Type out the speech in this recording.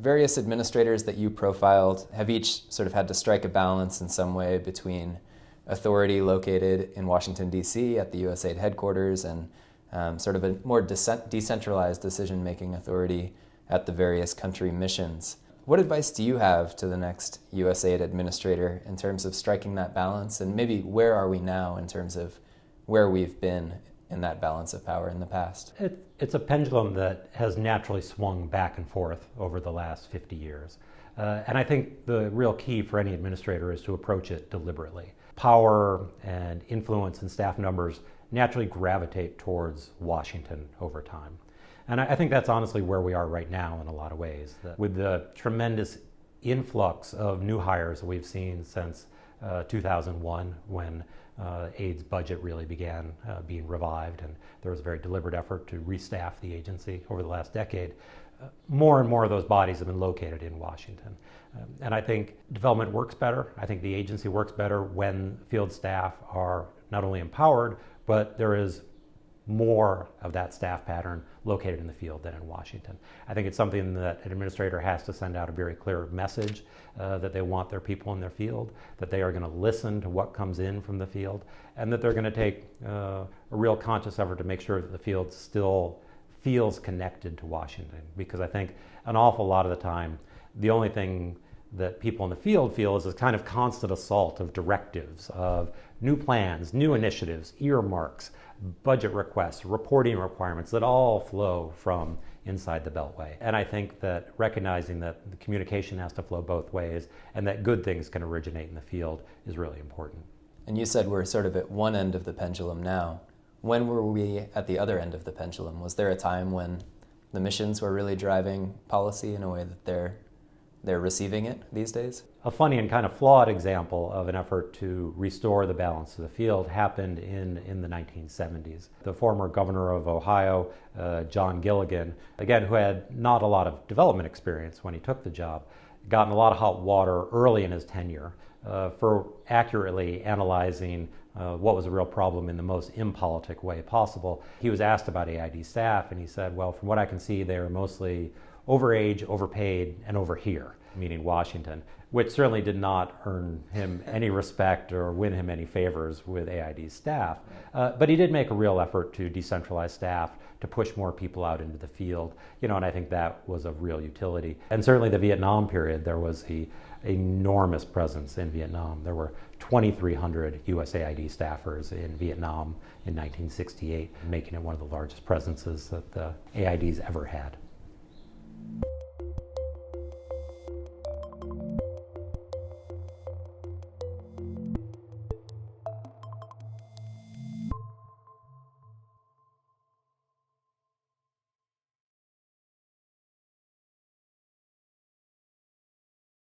various administrators that you profiled have each sort of had to strike a balance in some way between authority located in Washington, D.C. at the USAID headquarters and sort of a more decentralized decision-making authority at the various country missions. What advice do you have to the next USAID administrator in terms of striking that balance? And maybe where are we now in terms of where we've been in that balance of power in the past? It's a pendulum that has naturally swung back and forth over the last 50 years. And I think the real key for any administrator is to approach it deliberately. Power and influence and staff numbers naturally gravitate towards Washington over time. And I think that's honestly where we are right now in a lot of ways. With the tremendous influx of new hires that we've seen since 2001, when AID's budget really began being revived, and there was a very deliberate effort to restaff the agency over the last decade, more and more of those bodies have been located in Washington. And I think development works better. I think the agency works better when field staff are not only empowered, but there is more of that staff pattern located in the field than in Washington. I think it's something that an administrator has to send out a very clear message that they want their people in their field, that they are going to listen to what comes in from the field, and that they're going to take a real conscious effort to make sure that the field still feels connected to Washington. Because I think an awful lot of the time, the only thing that people in the field feel is this kind of constant assault of directives, of new plans, new initiatives, earmarks, budget requests, reporting requirements that all flow from inside the Beltway. And I think that recognizing that the communication has to flow both ways and that good things can originate in the field is really important. And you said we're sort of at one end of the pendulum now. When were we at the other end of the pendulum? Was there a time when the missions were really driving policy in a way that they're receiving it these days? A funny and kind of flawed example of an effort to restore the balance of the field happened in the 1970s. The former governor of Ohio, John Gilligan, again, who had not a lot of development experience when he took the job, got in a lot of hot water early in his tenure for accurately analyzing what was a real problem in the most impolitic way possible. He was asked about AID staff, and he said, well, from what I can see, they are mostly overage, overpaid, and over here, meaning Washington, which certainly did not earn him any respect or win him any favors with AID's staff. But he did make a real effort to decentralize staff, to push more people out into the field, and I think that was of real utility. And certainly the Vietnam period, there was the enormous presence in Vietnam. There were 2,300 USAID staffers in Vietnam in 1968, making it one of the largest presences that the AID's ever had.